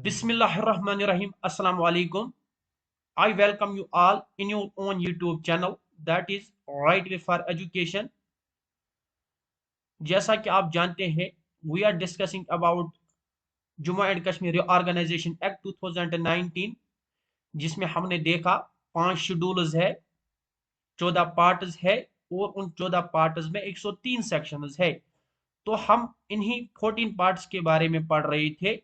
Bismillahirrahmanirrahim. Assalamu alaikum. I welcome you all in your own YouTube channel that is Right Way for Education. जैसा कि आप जानते हैं we are discussing about Jammu and Kashmir Reorganization Act 2019 जिसमें हमने देखा 5 schedules है 14 parts है और उन 14 पार्ट्स में 103 सेक्शंस है। तो हम इन्हीं 14 पार्ट्स के बारे में पढ़ रहे थे।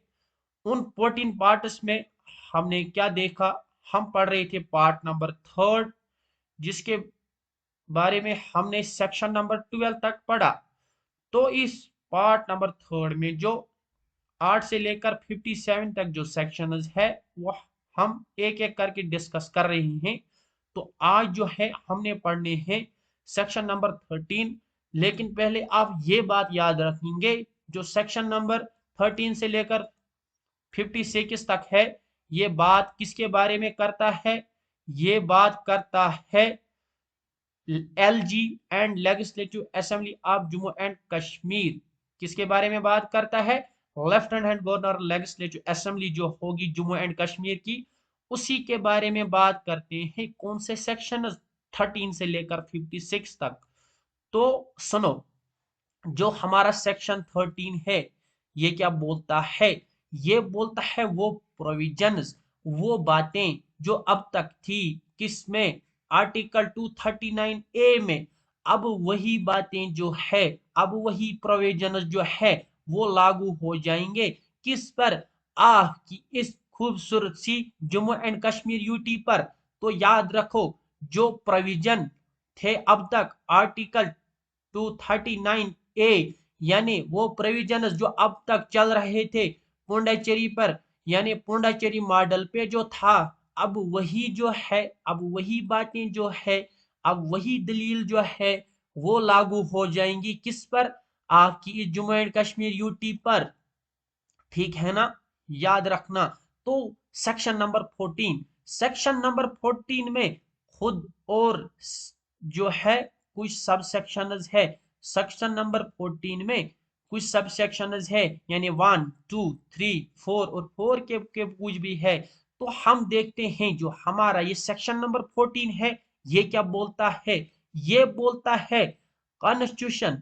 उन 14 पार्ट्स में हमने क्या देखा, हम पढ़ रहे थे पार्ट नंबर थर्ड जिसके बारे में हमने सेक्शन नंबर 12 तक पढ़ा। तो इस पार्ट नंबर थर्ड में जो 8 से लेकर 57 तक जो सेक्शंस है वो हम एक एक करके डिस्कस कर रहे हैं। तो आज जो है हमने पढ़ने हैं सेक्शन नंबर 13। लेकिन पहले आप ये बात याद रखेंगे जो सेक्शन नंबर 13 से लेकर 56 तक है ये बात किसके बारे में करता है, ये बात करता है LG and legislative assembly of Jammu and Kashmir. किसके बारे में बात करता है, लेफ्टिनेंट गवर्नर लेजिस्लेटिव असेंबली जो होगी जम्मू एंड कश्मीर की, उसी के बारे में बात करते हैं। कौन से सेक्शन 13 से लेकर 56 तक। तो सुनो, जो हमारा सेक्शन 13 है ये क्या बोलता है, ये बोलता है वो प्रोविजंस, वो बातें जो अब तक थी किसमें, आर्टिकल 239 ए में। अब वही बातें जो है, अब वही प्रोविजंस जो है वो लागू हो जाएंगे किस पर, की इस खूबसूरत सी जम्मू एंड कश्मीर यूटी पर। तो याद रखो जो प्रोविजन थे अब तक आर्टिकल 239 ए यानी वो प्रोविजन जो अब तक चल रहे थे पुंडचेरी पर, यानी पुंडचेरी मॉडल पे जो था, अब वही जो है, अब वही बातें जो है, अब वही दलील जो है वो लागू हो जाएंगी किस पर, आपकी जम्मू एंड कश्मीर यूटी पर। ठीक है ना, याद रखना। तो सेक्शन नंबर 14, सेक्शन नंबर 14 में खुद और जो है कुछ सब सेक्शंस है। सेक्शन नंबर 14 में कुछ सब सेक्शंस है यानी 1 2 3 4 और 4 के कुछ भी है। तो हम देखते हैं जो हमारा ये सेक्शन नंबर 14 है ये क्या बोलता है, ये बोलता है कॉन्स्टिट्यूशन,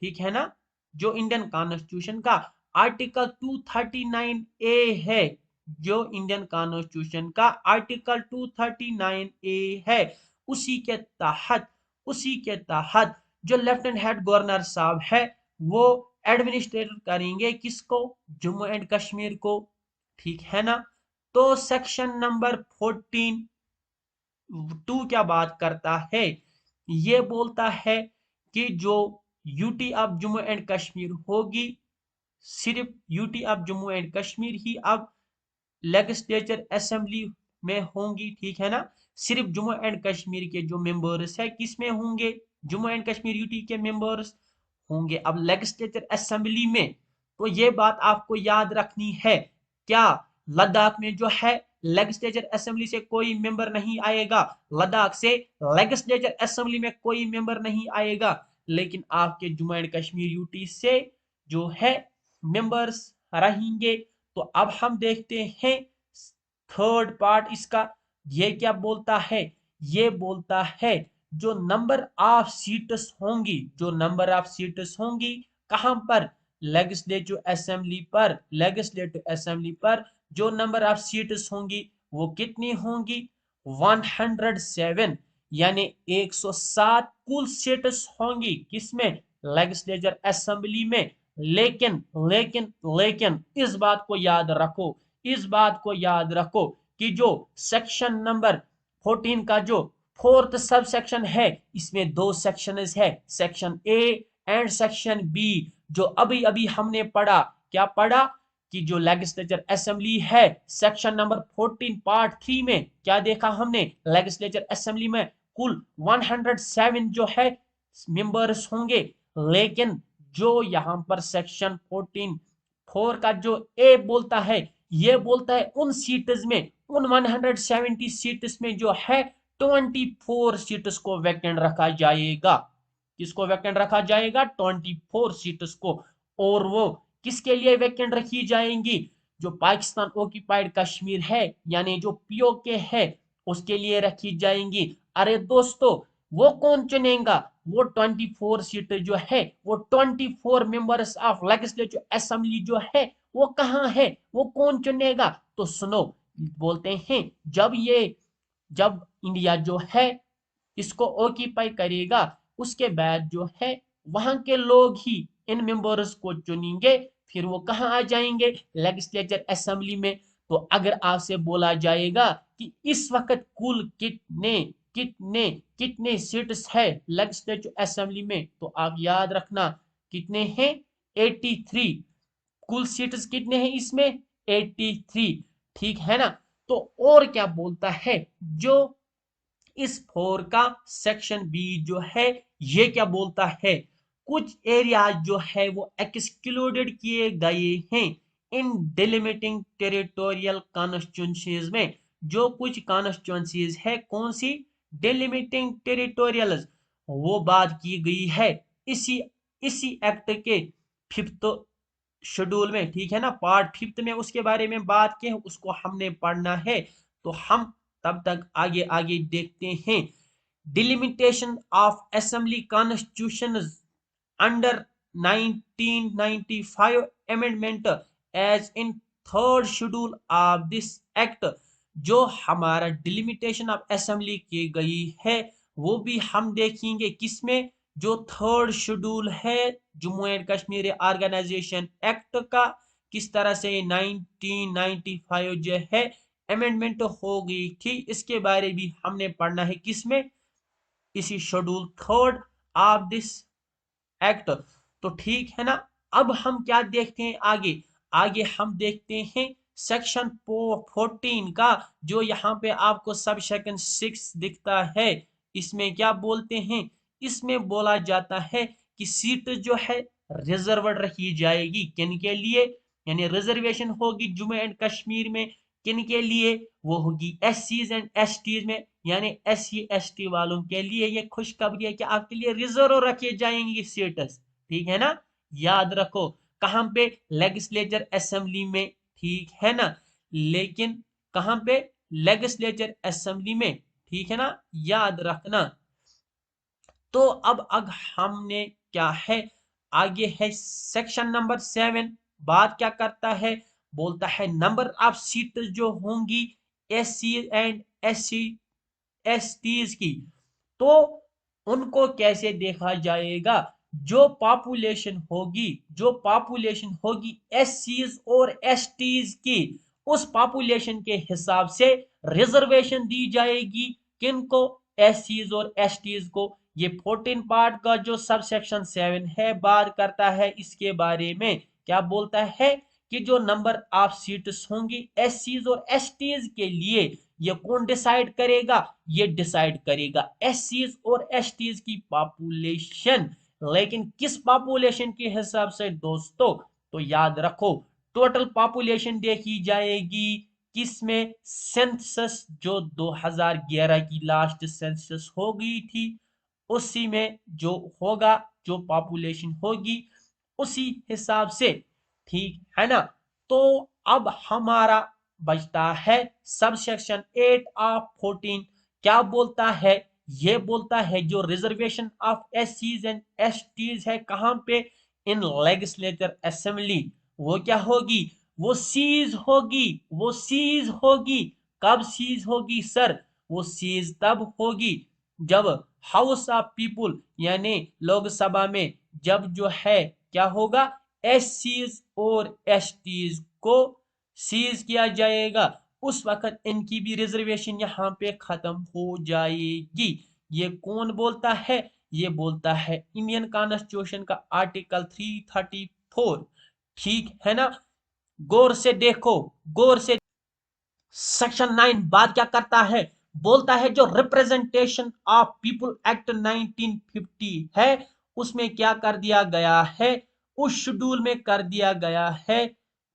ठीक है ना, जो इंडियन कॉन्स्टिट्यूशन का आर्टिकल 239 ए है, जो इंडियन कॉन्स्टिट्यूशन का आर्टिकल 239 ए है, उसी के तहत, उसी के तहत जो लेफ्टिनेंट हेड गवर्नर साहब है वो एडमिनिस्ट्रेट करेंगे किसको, जम्मू एंड कश्मीर को। ठीक है ना। तो सेक्शन नंबर 14 टू क्या बात करता है, ये बोलता है कि जो UT of Jammu and Kashmir होगी, सिर्फ UT of Jammu and Kashmir ही अब लेजिस्लेचर असेंबली में होंगी। ठीक है ना, सिर्फ जम्मू एंड कश्मीर के जो मेंबर्स है किस में होंगे, जम्मू एंड कश्मीर यूटी के मेंबर्स होंगे अब लेजिस्लेचर असेंबली में। तो ये बात आपको याद रखनी है। क्या लद्दाख में जो है लेजिस्लेचर असेंबली से कोई मेंबर नहीं आएगा, लद्दाख से लेजिस्लेचर असेंबली में कोई मेंबर नहीं आएगा, लेकिन आपके जम्मू एंड कश्मीर यूटी से जो है मेंबर्स रहेंगे। तो अब हम देखते हैं थर्ड पार्ट इसका, ये क्या बोलता है, ये बोलता है जो नंबर ऑफ सीट्स होंगी, जो नंबर ऑफ सीट्स होंगी कहां पर, लेजिस्लेटिव असेंबली पर, लेजिस्लेटिव असेंबली पर जो नंबर ऑफ सीट्स होंगी वो कितनी होंगी, 107 यानी 107 कुल सीट्स होंगी किसमें, लेजिस्लेचर असेंबली में। लेकिन लेकिन लेकिन इस बात को याद रखो, इस बात को याद रखो कि जो सेक्शन नंबर 14 का जो फोर्थ सब सेक्शन है इसमें दो सेक्शन है, section A and section B. जो अभी अभी हमने पढ़ा, क्या पढ़ा कि जो लेजिस्लेचर असेंबली है सेक्शन नंबर 14 पार्ट 3 में क्या देखा हमने, लेजिस्लेचर असेंबली में कुल 107 जो है मेंबर्स होंगे। लेकिन जो यहाँ पर सेक्शन 14 4 का जो ए बोलता है, ये बोलता है उन सीट्स में, उन 170 सीट्स में जो है 24 सीट्स को वैकेंट रखा जाएगा। किसको वैकेंट रखा जाएगा, 24 सीट्स को। और वो किसके लिए वैकेंट रखी जाएंगी, जो पाकिस्तान ऑक्यूपाइड कश्मीर है यानी जो पीओके है उसके लिए रखी जाएंगी। अरे दोस्तों, वो कौन चुनेगा? वो 24 सीट जो है, वो 24 मेंबर्स ऑफ लेजिस्लेटिव असेंबली जो है वो कहाँ है? वो कौन चुनेगा? तो सुनो, बोलते हैं जब इंडिया जो है इसको ऑक्यूपाई करेगा, उसके बाद जो है वहां के लोग ही इन मेंबर्स को चुनेंगे। फिर वो कहाँ आ जाएंगे? लेजिस्लेचर असेंबली में। तो अगर आपसे बोला जाएगा कि इस वक्त कुल कितने कितने कितने सीट्स है लेजिस्लेटिव असेंबली में, तो आप याद रखना कितने हैं? 83। कुल सीट्स कितने हैं इसमें? 83। ठीक है ना? तो और क्या बोलता है जो इस 4 का सेक्शन बी जो है, ये क्या बोलता है? कुछ एरियाज जो है वो एक्सक्लूडेड किए गए हैं इन डिलिमिटिंग टेरिटोरियल कॉन्स्टिट्यूंसीज में। जो कुछ कॉन्स्टिट्यूंसीज है, कौन सी? डिलिमिटिंग टेरिटोरियल, वो बात की गई है इसी इसी एक्ट के 5th शेड्यूल में। ठीक है ना? पार्ट 5th में उसके बारे में बात की है, उसको हमने पढ़ना है। तो हम तब तक आगे आगे देखते हैं। Delimitation of assembly constitution under 1995 amendment as in 3rd schedule of this act. जो हमारा डिलिमिटेशन ऑफ असेंबली की गई है वो भी हम देखेंगे किसमें? जो 3rd शेड्यूल है Jammu and Kashmir organisation act का, किस तरह से 1995 जो है अमेंडमेंट हो गई थी, इसके बारे भी हमने पढ़ना है। किसमें? इसी schedule 3rd of this act. तो ठीक है ना? अब हम क्या देखते हैं आगे? आगे हम देखते हैं सेक्शन 14 का, जो यहाँ पे आपको सब सेक्शन 6 दिखता है। इसमें क्या बोलते हैं? इसमें बोला जाता है कि सीट जो है रिजर्व रखी जाएगी किन के लिए? यानी रिजर्वेशन होगी जम्मू एंड कश्मीर में किन के लिए? वो होगी SCs एंड STs में, यानी SC ST वालों के लिए। ये खुशखबरी है कि आपके लिए रिजर्व रखे जाएंगे सीट्स। ठीक है ना? याद रखो, कहां पे? लेजिस्लेचर असेंबली में। ठीक है ना? लेकिन कहां पे? लेजिस्लेचर असेंबली में। ठीक है ना? याद रखना। तो अब हमने क्या है, आगे है सेक्शन नंबर 7। बात क्या करता है? बोलता है नंबर ऑफ सीट जो होंगी SC एंड STs की, तो उनको कैसे देखा जाएगा? जो पॉपुलेशन होगी SCs और STs की, उस पॉपुलेशन के हिसाब से रिजर्वेशन दी जाएगी। किनको? SCs और STs को। ये 14 पार्ट का जो सब सेक्शन 7 है बात करता है इसके बारे में। क्या बोलता है कि जो नंबर ऑफ सीट्स होंगी SCs और STs के लिए, ये कौन डिसाइड करेगा? ये डिसाइड करेगा SCs और STs की पॉपुलेशन। लेकिन किस पॉपुलेशन के हिसाब से दोस्तों? तो याद रखो, टोटल पॉपुलेशन देखी जाएगी किसमें? सेंसस जो 2011 की लास्ट सेंसस हो गई थी, उसी में जो होगा, जो पॉपुलेशन होगी उसी हिसाब से। ठीक है ना? तो अब हमारा बचता है सब सेक्शन 8 ऑफ 14। क्या बोलता है? ये बोलता है जो reservation of SCs and STs है, कहां पे? इन लेजिस्लेचर असेंबली। वो क्या होगी? वो सीज होगी। कब सीज होगी सर? वो सीज तब होगी जब हाउस ऑफ पीपुल यानी लोकसभा में जब जो है क्या होगा? SCs और STs को सीज किया जाएगा। उस वक्त इनकी भी रिजर्वेशन यहाँ पे खत्म हो जाएगी। ये कौन बोलता है? ये बोलता है इंडियन कॉन्स्टिट्यूशन का आर्टिकल 334। ठीक है ना? गौर से देखो, गौर से। सेक्शन 9 बात क्या करता है? बोलता है जो रिप्रेजेंटेशन ऑफ पीपुल एक्ट 1950 है, उसमें क्या कर दिया गया है? उस शेड्यूल में कर दिया गया है,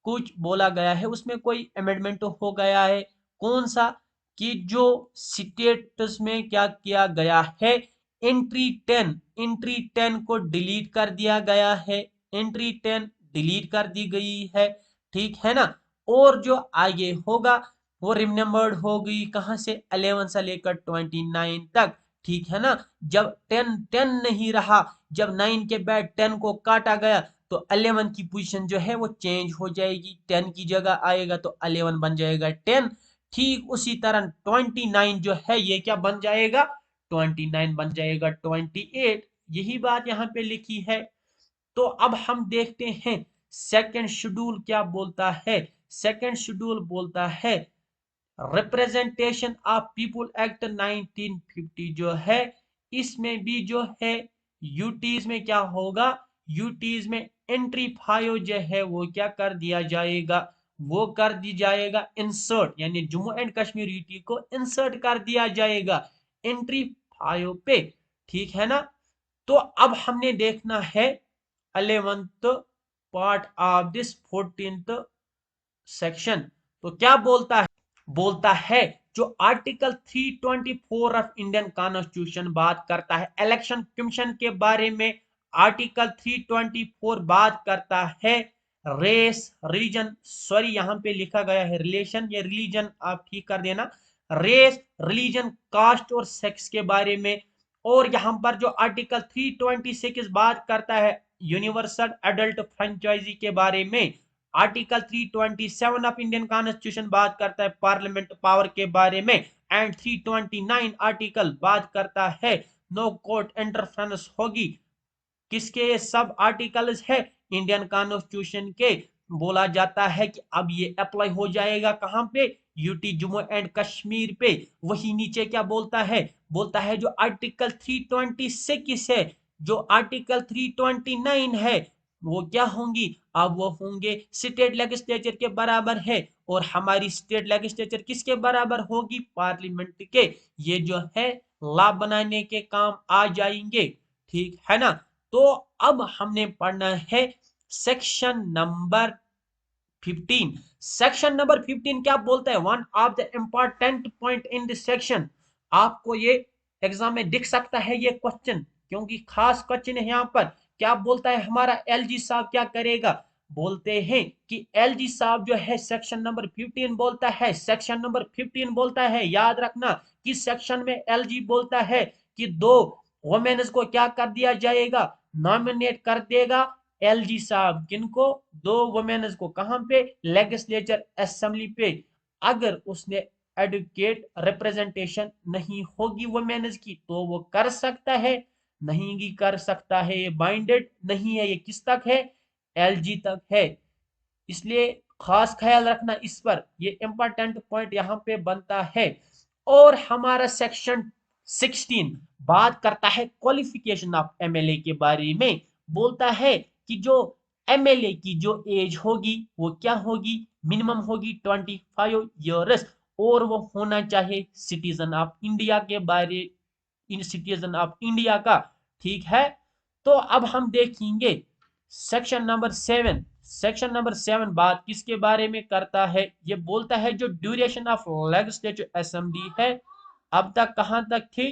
कुछ बोला गया है उसमें, कोई अमेंडमेंट हो गया है। कौन सा? कि जो स्टेट्स में क्या किया गया है? एंट्री 10 को डिलीट कर दिया गया है। एंट्री 10 डिलीट कर दी गई है। ठीक है ना? और जो आगे होगा वो रिमेम्बर्ड होगी कहाँ से, 11 से लेकर 29 तक, ठीक है ना। जब 10 नहीं रहा, जब 9 के बाद 10 को काटा गया तो 11 की पोजीशन जो है वो चेंज हो जाएगी, 10 की जगह आएगा तो 11 बन जाएगा 10। ठीक उसी तरह 29 जो है ये क्या बन जाएगा, 29 बन जाएगा 28। यही बात यहाँ पे लिखी है। तो अब हम देखते हैं सेकंड शेड्यूल क्या बोलता है। सेकंड शेड्यूल बोलता है रिप्रेजेंटेशन ऑफ पीपुल एक्ट 1950 जो है, इसमें भी जो है यूटीज में क्या होगा, यूटीज में एंट्री 5 जो है वो क्या कर दिया जाएगा, वो कर दी जाएगा इंसर्ट, यानी जम्मू एंड कश्मीर यूटी को इंसर्ट कर दिया जाएगा एंट्री 5 पे, ठीक है ना। तो अब हमने देखना है 11th part of this 14th section. तो क्या बोलता है, बोलता है जो आर्टिकल 324 ऑफ इंडियन कॉन्स्टिट्यूशन बात करता है इलेक्शन कमीशन के बारे में। आर्टिकल 324 बात करता है रेस रिलीजन, सॉरी यहाँ पे लिखा गया है रिलेशन, ये रिलीजन आप ठीक कर देना, रेस रिलीजन कास्ट और सेक्स के बारे में। और यहाँ पर जो आर्टिकल 326 बात करता है यूनिवर्सल एडल्ट फ्रेंचाइजी के बारे में। आर्टिकल 327 ऑफ इंडियन कॉन्स्टिट्यूशन बात करता है पार्लियामेंट पावर के बारे में। एंड 329 आर्टिकल बात करता है नो कोर्ट इंटरफेरेंस होगी। किसके ये सब आर्टिकल्स है, इंडियन कॉन्स्टिट्यूशन के। बोला जाता है कि अब ये अप्लाई हो जाएगा कहां पे, यूटी जम्मू एंड कश्मीर पे। वही नीचे क्या बोलता है, बोलता है जो आर्टिकल 326 है, जो आर्टिकल 329 है वो क्या होंगी, अब वो होंगे स्टेट लेजिस्लेचर के बराबर है। और हमारी स्टेट लेजिस्लेचर किसके बराबर होगी, पार्लियामेंट के। ये जो है लॉ बनाने के काम आ जाएंगे, ठीक है ना। तो अब हमने पढ़ना है सेक्शन नंबर 15। सेक्शन नंबर 15 क्या बोलता है, one of the important point in this section. आपको ये एग्जाम में दिख सकता है ये क्वेश्चन, क्योंकि खास क्वेश्चन है यहाँ पर। क्या बोलता है हमारा एलजी साहब क्या करेगा, बोलते हैं कि एलजी साहब जो है सेक्शन नंबर 15 बोलता है, सेक्शन नंबर 15 बोलता है, याद रखना कि सेक्शन में एलजी बोलता है कि दो वुमेन्स को क्या कर दिया जाएगा, नॉमिनेट कर देगा एलजी साहब, किनको, दो वुमेन्स को, कहां पे, लेजिस्लेचर असेंबली पे। अगर उसने एडवोकेट रिप्रेजेंटेशन नहीं होगी वुमेन्स की तो वो कर सकता है, नहीं भी कर सकता है, ये बाइंडेड नहीं है, ये किस तक है, एलजी तक है। इसलिए खास ख्याल रखना इस पर, ये इंपॉर्टेंट पॉइंट यहां पे बनता है। और हमारा सेक्शन 16 बात करता है क्वालिफिकेशन ऑफ एमएलए के बारे में। बोलता है कि जो एमएलए की जो एज होगी वो क्या होगी, मिनिमम होगी 25 ईयर्स, और वो होना चाहिए सिटीजन ऑफ इंडिया के बारे, इन सिटीजन ऑफ इंडिया का, ठीक है। तो अब हम देखेंगे सेक्शन नंबर 7। सेक्शन नंबर 7 बात किसके बारे में करता है, ये बोलता है जो ड्यूरेशन ऑफ लेजिस्लेटिव असेंबली है अब तक कहां तक थी,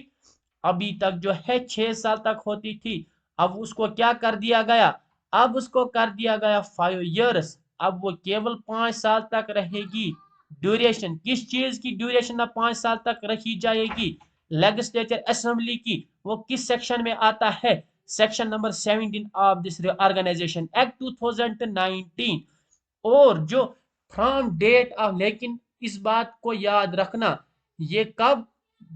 अभी तक जो है 6 साल तक होती थी। अब उसको क्या कर दिया गया, अब उसको कर दिया गया 5 ईयर्स, अब वो केवल 5 साल तक रहेगी। ड्यूरेशन किस चीज की, ड्यूरेशन अब 5 साल तक रखी जाएगी लेजिस्लेचर असेंबली की। वो किस सेक्शन में आता है, section number 17 of this organisation act 2019। और जो फ्रॉम डेट ऑफ, लेकिन इस बात को याद रखना, ये कब,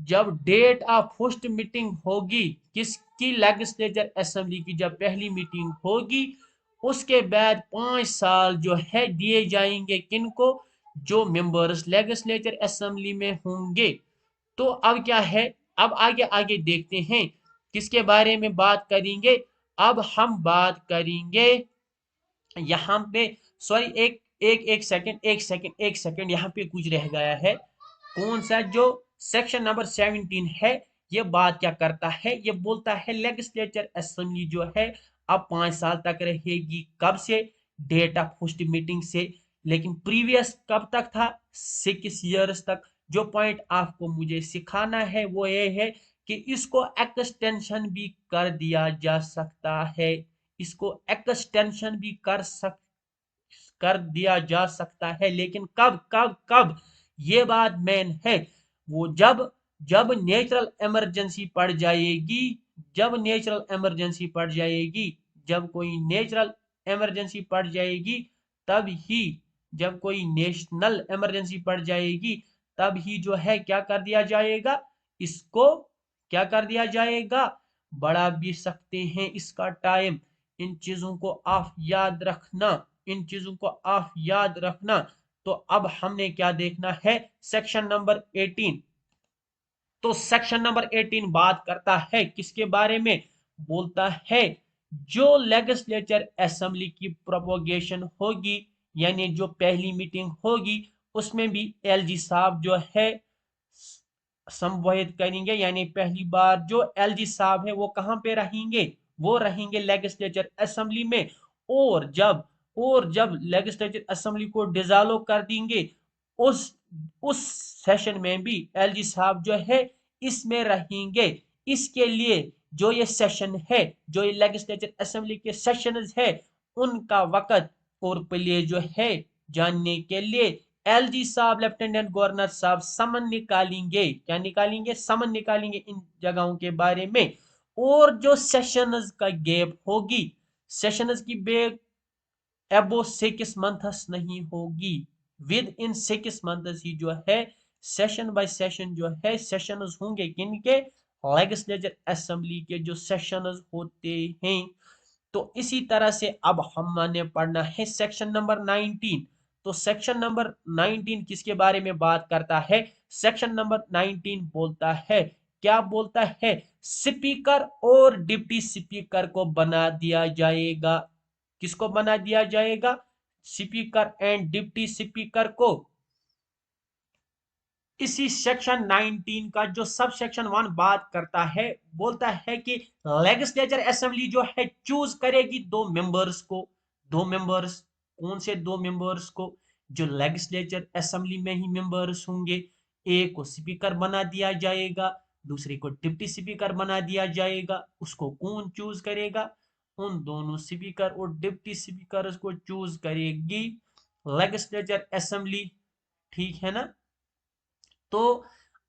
जब डेट ऑफ फर्स्ट मीटिंग होगी किसकी, लेजिस्लेचर असेंबली की, जब पहली मीटिंग होगी उसके बाद 5 साल जो है दिए जाएंगे किनको, जो मेंबर्स लेजिस्लेचर असेंबली में होंगे। तो अब क्या है, अब आगे आगे देखते हैं किसके बारे में बात करेंगे। अब हम बात करेंगे यहाँ पे, सॉरी एक एक एक सेकंड, एक सेकंड, यहाँ पे कुछ रह गया है। कौन सा, जो सेक्शन नंबर 17 है, ये बात क्या करता है, ये बोलता है लेजिस्लेचर असेंबली जो है अब 5 साल तक रहेगी, कब से, डेट ऑफ फर्स्ट मीटिंग से। लेकिन प्रीवियस कब तक था, 6 ईयर्स तक। जो पॉइंट आपको मुझे सिखाना है वो ये है कि इसको एक्सटेंशन भी कर दिया जा सकता है, इसको एक्सटेंशन भी कर दिया जा सकता है, लेकिन कब कब कब, ये बात मेन है। वो जब जब नेचुरल इमरजेंसी पड़ जाएगी, जब नेचुरल इमरजेंसी पड़ जाएगी, जब कोई नेचुरल इमरजेंसी पड़ जाएगी तब ही, जब कोई नेशनल इमरजेंसी पड़ जाएगी तब ही जो है क्या कर दिया जाएगा, इसको क्या कर दिया जाएगा, बढ़ा भी सकते हैं इसका टाइम। इन चीजों को आप याद रखना, इन चीजों को आप याद रखना। तो अब हमने क्या देखना है, सेक्शन नंबर 18। तो सेक्शन नंबर 18 बात करता है किसके बारे में, बोलता है जो लेजिस्लेचर असेंबली की प्रोपोगेशन होगी, यानी जो पहली मीटिंग होगी उसमें भी एलजी साहब जो है संबोधित करेंगे, यानी पहली बार जो एलजी साहब है वो कहां पे रहेंगे, वो रहेंगे लेजिस्लेचर असेंबली में। और जब और जब लेजिस्लेचर असेंबली को डिसॉल्व कर देंगे, उस उस सेशन में भी एलजी साहब जो है इसमें रहेंगे। इसके लिए जो ये सेशन है, जो ये लेजिस्लेचर असेंबली के सेशन है, उनका वक्त और प्ले जो है जानने के लिए एलजी साहब, लेफ्टिनेंट गवर्नर साहब समन निकालेंगे, क्या निकालेंगे, समन निकालेंगे इन जगहों के बारे में। और जो सेशंस का गैप होगी, सेशंस की बेग एबो 6 मंथ्स नहीं होगी, विद इन 6 मंथ्स ही जो है सेशन बाय सेशन जो है सेशंस होंगे, किनके, लेजिस्लेचर असेंबली के जो सेशंस होते हैं। तो इसी तरह से अब हमने पढ़ना है सेक्शन नंबर 19। तो सेक्शन नंबर 19 किसके बारे में बात करता है, सेक्शन नंबर 19 बोलता है, क्या बोलता है, स्पीकर और डिप्टी स्पीकर को बना दिया जाएगा, किसको बना दिया जाएगा, स्पीकर एंड डिप्टी स्पीकर को। इसी सेक्शन 19 का जो सब सेक्शन 1 बात करता है, बोलता है कि लेजिस्लेचर असेंबली जो है चूज करेगी 2 मेंबर्स को, 2 मेंबर्स, कौन से 2 मेंबर्स को, जो लेजिस्लेचर असेंबली में ही मेंबर्स होंगे। एक को स्पीकर बना दिया जाएगा, दूसरे को डिप्टी स्पीकर बना दिया जाएगा। उसको कौन चूज करेगा, उन दोनों स्पीकर और डिप्टी स्पीकर को चूज करेगी लेजिस्लेचर असेंबली, ठीक है ना। तो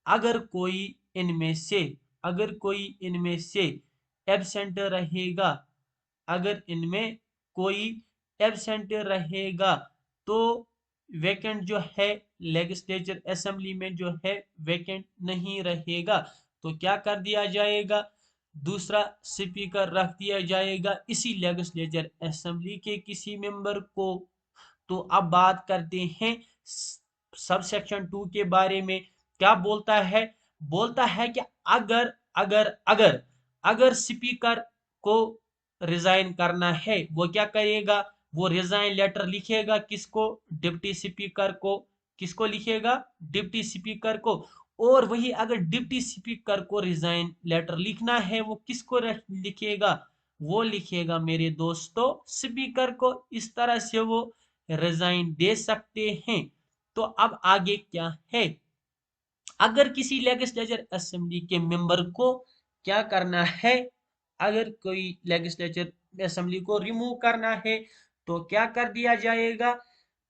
अगर कोई इनमें से अगर कोई इनमें से एब्सेंट रहेगा, अगर इनमें कोई एब्सेंट रहेगा तो वैकेंट जो है लेजिस्लेचर असेंबली में जो है वैकेंट नहीं रहेगा, तो क्या कर दिया जाएगा, दूसरा स्पीकर रख दिया जाएगा इसी लेजिस्लेचर असेंबली के किसी मेंबर को। तो अब बात करते हैं सब सेक्शन 2 के बारे में। क्या बोलता है, बोलता है कि अगर अगर अगर अगर स्पीकर को रिजाइन करना है, वो क्या करेगा, वो रिजाइन लेटर लिखेगा, किसको, डिप्टी स्पीकर को, किसको लिखेगा, डिप्टी स्पीकर को। और वही अगर डिप्टी स्पीकर को रिजाइन लेटर लिखना है, वो किसको लिखेगा, वो लिखेगा मेरे दोस्तों स्पीकर को। इस तरह से वो रिजाइन दे सकते हैं। तो अब आगे क्या है, अगर किसी लेजिस्लेचर असेंबली के मेंबर को क्या करना है, अगर कोई लेजिस्लेचर असेंबली को रिमूव करना है तो क्या कर दिया जाएगा,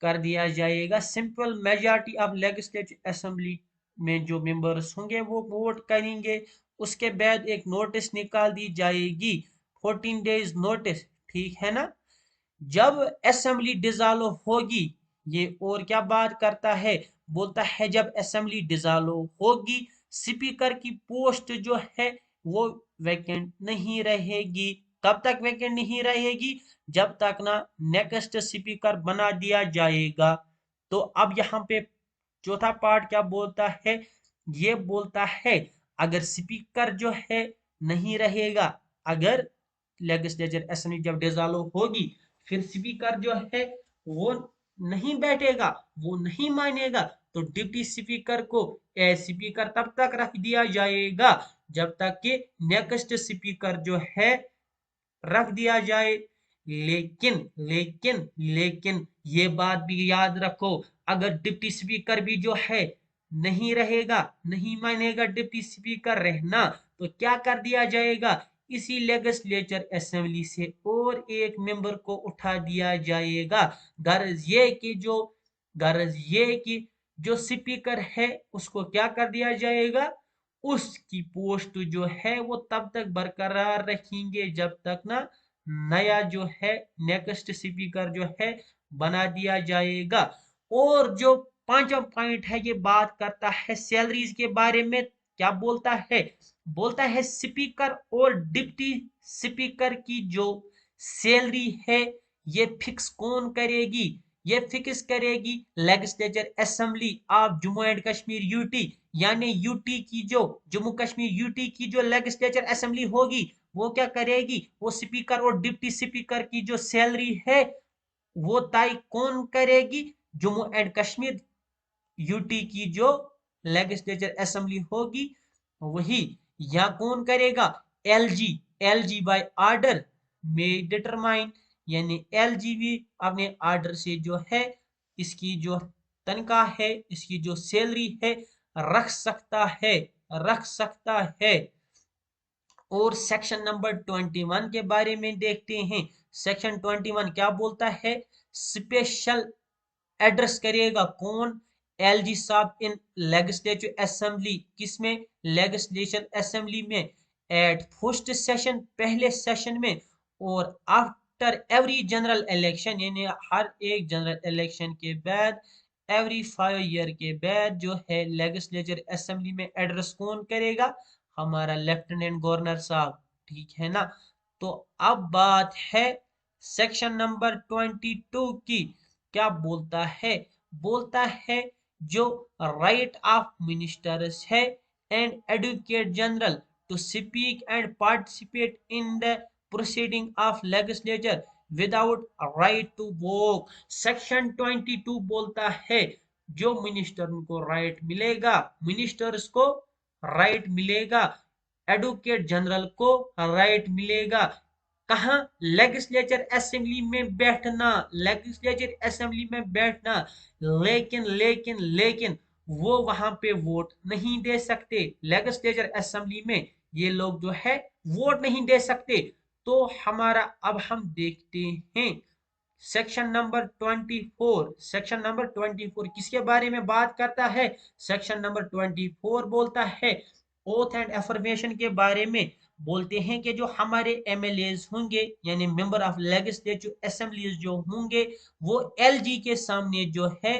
कर दिया जाएगा simple majority of legislative assembly में जो मेंबर्स होंगे वो वोट करेंगे। उसके बाद एक नोटिस निकाल दी जाएगी, 14 डेज नोटिस, ठीक है ना। जब असेंबली डिसॉल्व होगी, ये और क्या बात करता है, बोलता है जब असेंबली डिसॉल्व होगी स्पीकर की पोस्ट जो है वो वैकेंट नहीं रहेगी। कब तक वैकेंट नहीं रहेगी, जब तक ना नेक्स्ट स्पीकर बना दिया जाएगा। तो अब यहाँ पे चौथा पार्ट क्या बोलता है, ये बोलता है अगर स्पीकर जो है नहीं रहेगा, अगर लेजिस्लेचर असेंबली जब डिसॉल्व होगी फिर स्पीकर जो है वो नहीं बैठेगा, वो नहीं मानेगा, तो डिप्टी स्पीकर को एज स्पीकर तब तक रख दिया जाएगा जब तक कि नेक्स्ट स्पीकर जो है रख दिया जाए। लेकिन लेकिन लेकिन ये बात भी याद रखो, अगर डिप्टी स्पीकर भी जो है नहीं रहेगा, नहीं मानेगा डिप्टी स्पीकर रहना, तो क्या कर दिया जाएगा, इसी लेजिस्लेचर असेंबली से और एक मेंबर को उठा दिया जाएगा। गर्ज ये कि जो स्पीकर है उसको क्या कर दिया जाएगा, उसकी पोस्ट जो है वो तब तक बरकरार रखेंगे जब तक ना नया जो है नेक्स्ट स्पीकर जो है बना दिया जाएगा। और जो पांचवा पॉइंट है ये बात करता है सैलरीज के बारे में। क्या बोलता है स्पीकर और डिप्टी स्पीकर की जो सैलरी है ये फिक्स कौन करेगी, ये फिक्स करेगी legislature assembly of Jammu and Kashmir UT. यानी यूटी की जो जम्मू कश्मीर यूटी की जो लेजिस्लेचर असेंबली होगी वो क्या करेगी, वो स्पीकर और डिप्टी स्पीकर की जो सैलरी है वो तय कौन करेगी, जम्मू एंड कश्मीर यूटी की जो लेजिस्लेचर असेंबली होगी वही। या कौन करेगा, एलजी एलजी बाय ऑर्डर में डिटरमाइन। यानी एलजी भी अपने ऑर्डर से जो है इसकी जो तनख्वाह है, इसकी जो सैलरी है रख सकता है। और सेक्शन नंबर 21 के बारे में देखते हैं। सेक्शन 21 क्या बोलता है, स्पेशल एड्रेस करेगा कौन, एलजी साहब इन लेजिस्लेटिव असेंबली, किसमें, लेजिस्लेशन असेंबली में, एट फर्स्ट सेशन पहले सेशन में, और आफ्टर एवरी जनरल इलेक्शन यानी हर एक जनरल इलेक्शन के बाद, एवरी 5 ईयर के बाद जो है लेजिस्लेचर असेंबली में एड्रेस कौन करेगा, हमारा लेफ्टिनेंट गवर्नर साहब। ठीक है ना। तो अब बात है सेक्शन नंबर 22 की। क्या बोलता है जो राइट ऑफ मिनिस्टर्स है and advocate general to speak and participate in the proceeding of legislature without right to vote. Section 22 बोलता है जो मिनिस्टर्स को राइट मिलेगा, एडवोकेट जनरल को राइट मिलेगा, कहा, लेजिस्लेचर असेंबली में बैठना। लेकिन वो वहां पे वोट नहीं दे सकते, लेजिस्लेचर असेंबली में ये लोग जो है वोट नहीं दे सकते। तो हमारा अब हम देखते हैं सेक्शन नंबर 24 किसके बारे में बात करता है। सेक्शन नंबर 24 बोलता है ओथ एंड एफर्मेशन के बारे में। बोलते हैं कि जो हमारे एमएलएज होंगे यानी मेंबर ऑफ लेजिस्लेटिव असेंबलीज जो होंगे वो एलजी के सामने जो है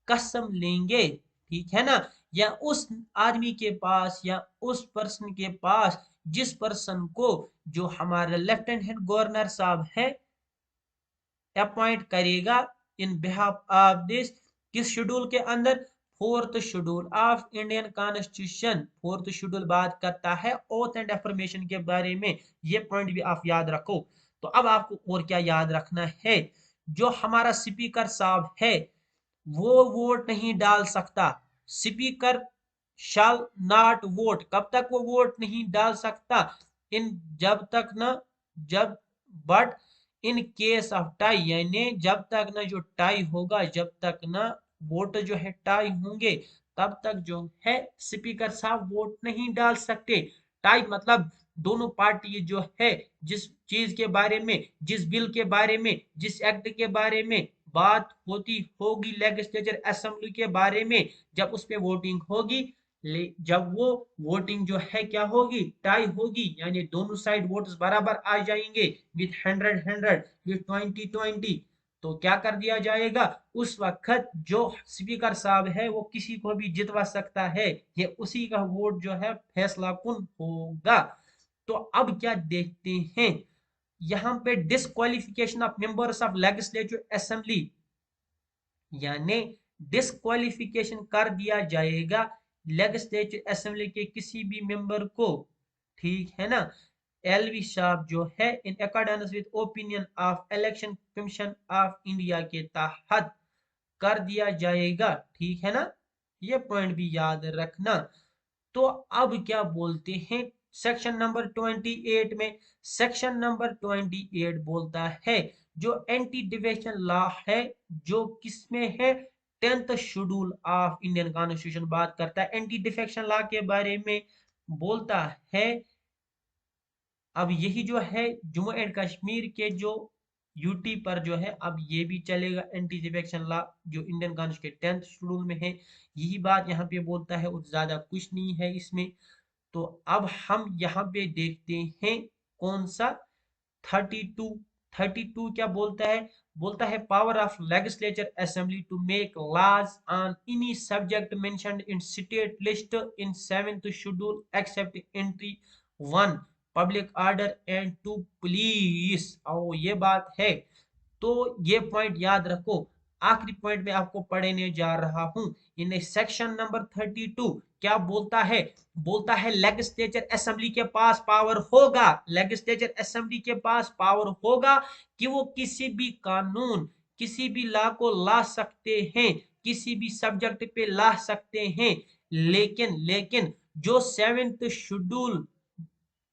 कसम लेंगे। ठीक है ना। या उस आदमी के पास या उस पर्सन के पास जिस पर्सन को जो हमारे लेफ्टिनेंट गवर्नर साहब है अपॉइंट करेगा इन बिहाफ ऑफ दिस, किस शेड्यूल के अंदर, fourth schedule of Indian constitution. Fourth schedule बात करता है ओथ एंड एफर्मेशन के बारे में। ये पॉइंट भी आप याद रखो। तो अब आपको और क्या याद रखना है, जो हमारा स्पीकर साहब है वो वोट नहीं डाल सकता। स्पीकर शाल नॉट वोट, कब तक वो वोट नहीं डाल सकता, इन जब तक ना जब but in case of tie, यानी जब तक ना जो टाई होगा, जब तक ना वोट जो है टाई होंगे तब तक जो है स्पीकर साहब वोट नहीं डाल सकते। टाई मतलब दोनों पार्टी जो है जिस चीज के बारे में, जिस बिल के बारे में, जिस एक्ट के बारे में बात होती होगी लेजिस्लेचर असेंबली के बारे में, जब उस पर वोटिंग होगी, जब वो वोटिंग जो है क्या होगी, टाई होगी, यानी दोनों साइड वोट्स बराबर आ जाएंगे विथ 100 विथ 20 तो क्या कर दिया जाएगा, उस वक्त जो स्पीकर साहब है वो किसी को भी जितवा सकता है, ये उसी का वोट जो है फैसला कुन होगा। तो अब क्या देखते हैं यहाँ पे, disqualification of members of legislative assembly, यानी डिस्क्वालिफिकेशन कर दिया जाएगा लेजिस्लेटिव असेंबली के किसी भी मेंबर को। ठीक है ना। एलवी साहब जो है in accordance with opinion of election commission of India के तहत कर दिया जाएगा। ठीक है ना। ये पॉइंट भी याद रखना। तो अब क्या बोलते हैं सेक्शन नंबर 28 में। सेक्शन नंबर 28 बोलता है जो एंटी डिफेक्शन लॉ है जो किसमें है, 10th schedule of Indian constitution बात करता है एंटी डिफेक्शन लॉ के बारे में। बोलता है अब यही जो है जम्मू एंड कश्मीर के जो यूटी पर जो है अब ये भी चलेगा एंटी डिफेक्शन लॉ जो इंडियन कॉन्स्टिट्यूशन के 10th शेड्यूल में है, यही बात यहाँ पे बोलता है और ज्यादा कुछ नहीं है इसमें। तो अब हम यहाँ पे देखते हैं कौन सा 32। 32 क्या बोलता है? बोलता है power of legislature assembly to make laws on any subject mentioned in state list in 7th schedule except entry 1 public order and to police. और ये बात है, तो ये पॉइंट याद रखो। आखिरी पॉइंट में आपको पढ़ने जा रहा हूं। इन सेक्शन नंबर 32 क्या बोलता है? बोलता है लेजिस्लेचर असेंबली के पास पावर होगा, लेजिस्लेचर असेंबली के पास पावर होगा कि वो किसी भी कानून, किसी भी लॉ को ला सकते हैं, किसी भी सब्जेक्ट पे ला सकते हैं। लेकिन लेकिन जो 7th शेड्यूल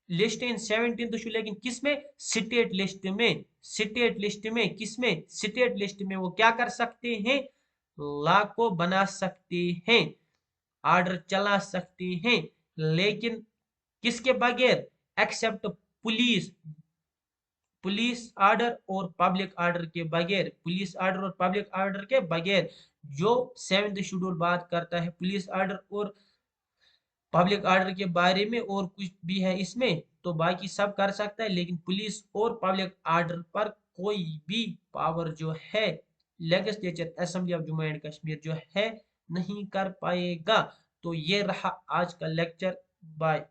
लिस्ट इन 17th शेड्यूल, लेकिन किसमें? स्टेट लिस्ट में। स्टेट लिस्ट में किसमें? स्टेट लिस्ट में वो क्या कर सकते हैं? लॉ को बना सकते हैं, ऑर्डर चला सकते हैं, लेकिन किसके बगैर? एक्सेप्ट पुलिस, पुलिस ऑर्डर और पब्लिक ऑर्डर के बगैर, पुलिस ऑर्डर और पब्लिक ऑर्डर के बगैर। जो 7th शेड्यूल बात करता है पुलिस ऑर्डर और पब्लिक ऑर्डर के बारे में और कुछ भी है इसमें, तो बाकी सब कर सकता है, लेकिन पुलिस और पब्लिक ऑर्डर पर कोई भी पावर जो है legislature assembly of Jammu and Kashmir जो है नहीं कर पाएगा। तो ये रहा आज का लेक्चर। बाय।